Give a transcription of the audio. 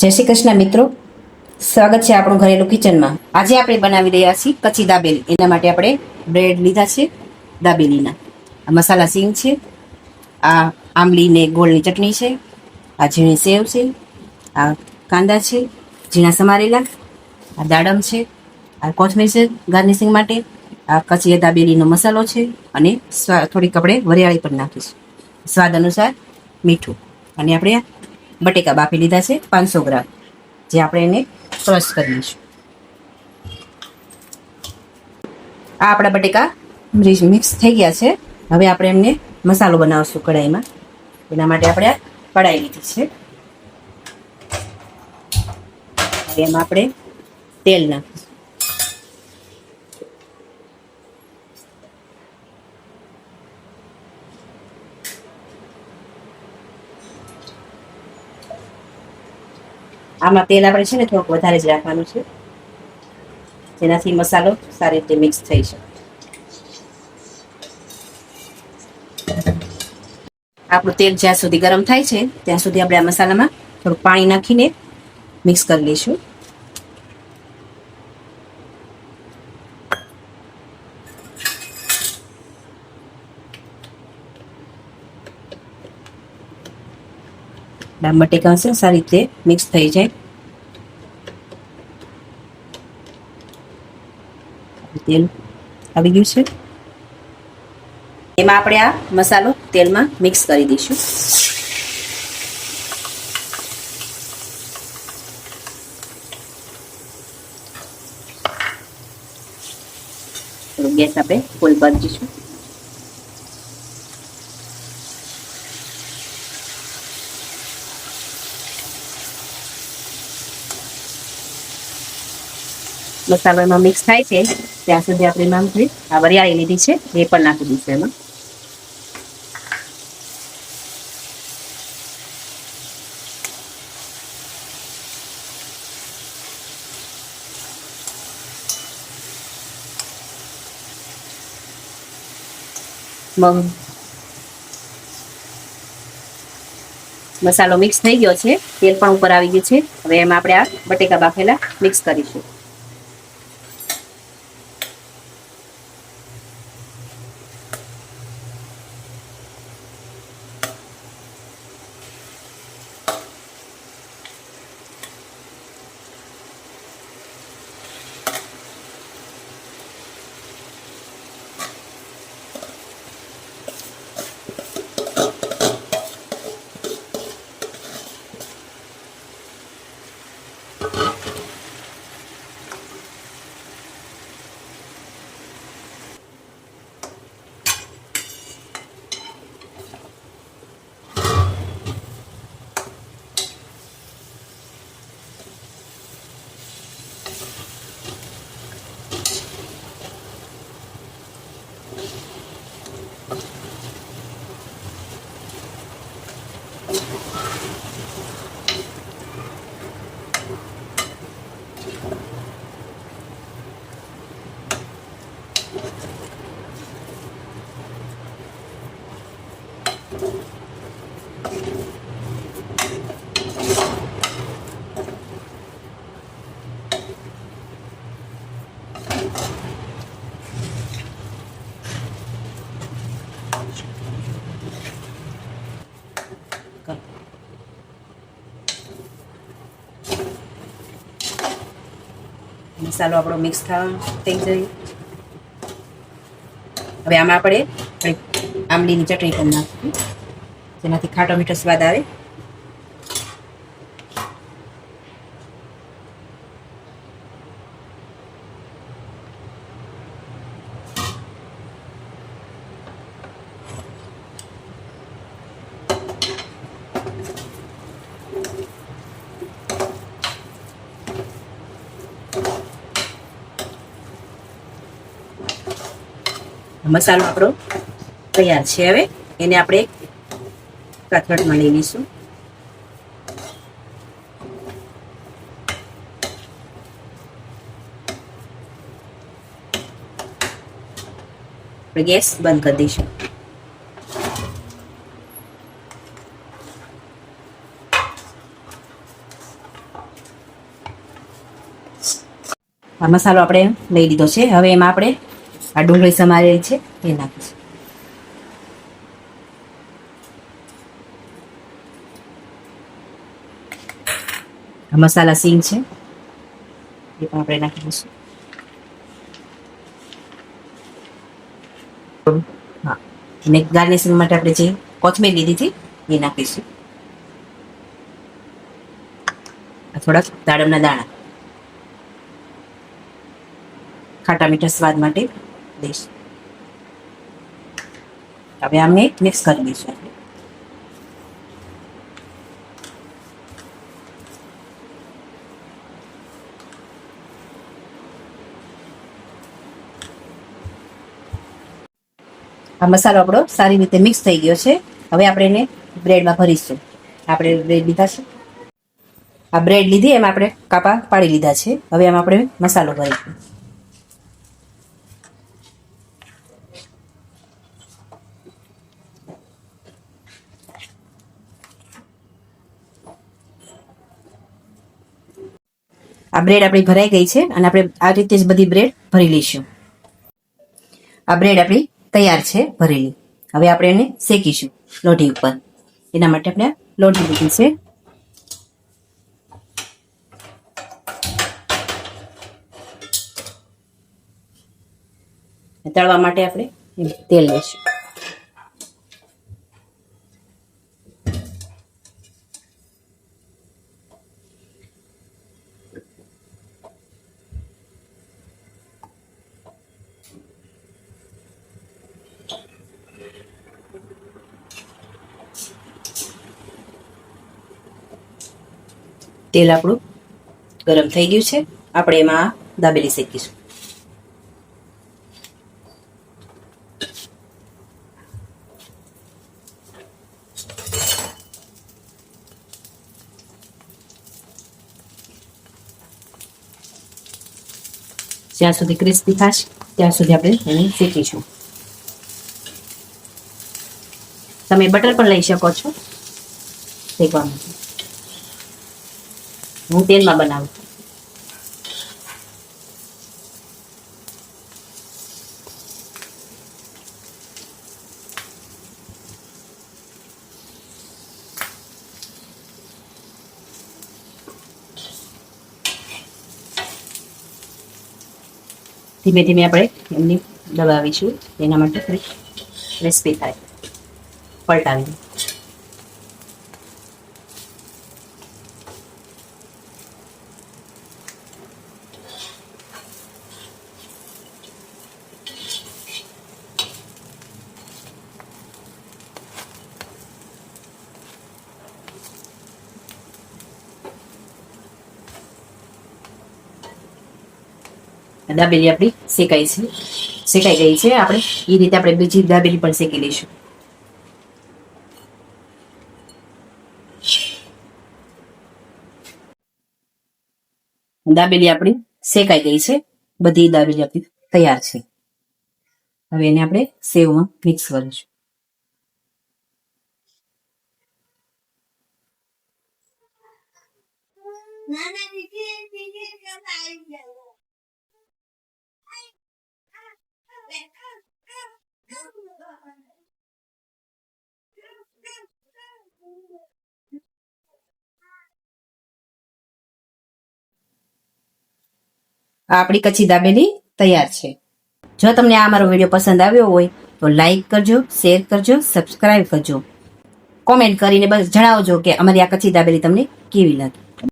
જય શ્રી કૃષ્ણ મિત્રો, સ્વાગત છે આપણું ઘરેલું કિચનમાં. આજે આપણે બનાવી રહ્યા છીએ કચ્છી દાબેલી. એના માટે આપણે બ્રેડ લીધા છે દાબેલીના. આ મસાલા સિંગ છે, આ આંબલી ને ગોળની ચટણી છે, આ ઝીણી સેવ છે, આ કાંદા છે ઝીણા સમારેલા, આ દાડમ છે, આ કોથમીર છે ગાર્નિશિંગ માટે, આ કચ્છી દાબેલીનો મસાલો છે અને થોડીક આપણે વરિયાળી પણ નાખીશું, સ્વાદ અનુસાર મીઠું. અને આપણે બટેકા બાફી લીધા છે 500 ગ્રામ, જે આપણે એને ક્રશ કરી લઈશું. આ આપણા બટેકા મિક્સ થઈ ગયા છે. હવે આપણે એમને મસાલો બનાવશું કઢાઈમાં. એના માટે આપણે કઢાઈ લીધી છે. હવે એમાં આપણે તેલ નાખીશું. આમાં તેલ આપણે છે ને થોડુંક વધારે જ રાખવાનું છે, જેનાથી મસાલો સારી રીતે મિક્સ થઈ શકે. આપણું તેલ જ્યાં સુધી ગરમ થાય છે ત્યાં સુધી આપણે આ મસાલામાં થોડુંક પાણી નાખીને મિક્સ કરી લઈશું. બટેકા છે સારી રીતે મિક્સ થઈ જાય. તેલ આવી ગયું છે. એમાં આપણે આ મસાલો તેલમાં મિક્સ કરી દઈશું. ગેસ આપણે ફૂલ કરી દઈશું. મસાલો એમાં મિક્સ થાય છે ત્યાં સુધી આપણે એમાં આ વરિયાળી લીધી છે એ પણ નાખી દઈશું એમાં. મસાલો મિક્સ થઈ ગયો છે, તેલ પણ ઉપર આવી ગયું છે. હવે એમાં આપણે આ બટેકા બાફેલા મિક્સ કરીશું. મસાલો આપણો મિક્સ થઈ જાય. હવે આમાં આપણે આંબલીની ચટણી પણ નાખીશું, જેનાથી ખાટો મીઠો સ્વાદ આવે. મસાલો આપણો તૈયાર છે. હવે એને આપણે કાથરટમાં લઈ લઈશું. ગેસ બંધ કરી દઈશું. આ મસાલો આપણે લઈ લીધો છે. હવે એમાં આપણે આ ડુંગળી સમારેલી છે એ નાખીશું. આ મસાલા સિંગ છે એ પણ આપણે નાખી દઈશું. હા, અને ગાર્નિશિંગ માટે આપણે જે કોથમીર લીધી હતી એ નાખીશું. થોડાક દાડમના દાણા ખાટા મીઠા સ્વાદ માટે દઈશું. હવે આમને મિક્સ કરી દઈશું. આ મસાલો આપણો સારી રીતે મિક્સ થઈ ગયો છે. હવે આપણે એને બ્રેડમાં ભરીશું. આપણે બ્રેડ લીધા છે, આ બ્રેડ લીધી એમાં આપણે કાપા પાડી લીધા છે. હવે એમાં આપણે મસાલો ભરીશું. આ બ્રેડ આપણી ભરાઈ ગઈ છે અને આપણે આ રીતે જ બધી બ્રેડ ભરી લઈશું. આ બ્રેડ આપણી તૈયાર છે ભરેલી. હવે આપણે એને શેકીશું લોઢી ઉપર. એના માટે આપણે લોઢી લીધી છે. તળવા માટે આપણે તેલ લઈશું. તેલ આપણું ગરમ થઈ ગયું છે. આપણે એમાં દાબેલી શેકીશું. જ્યાં સુધી ક્રિસ્પી થશે ત્યાં સુધી આપણે એને શેકીશું. તમે બટર પણ લઈ શકો છો શેકવા માટે. હું તેલમાં બનાવું. ધીમે ધીમે આપણે એમની દબાવીશું. એના માટે ક્રિસ્પી થાય. પલટાવી દાબેલી આપણી શેકાઈ ગઈ છે. આપણે એ રીતે આપણે બીજી દાબેલી પણ શેકી લઈશું. દાબેલી આપણી શેકાઈ ગઈ છે. બધી દાબેલી આપણી તૈયાર છે. હવે એને આપણે સેવમાં મિક્સ કરીશું. આપણી કચ્છી દાબેલી તૈયાર છે. જો તમને આ મારો વિડીયો પસંદ આવ્યો હોય તો લાઈક કરજો, શેર કરજો, સબસ્ક્રાઇબ કરજો. કોમેન્ટ કરીને બસ જણાવજો કે અમારી આ કચ્છી દાબેલી તમને કેવી લાગી.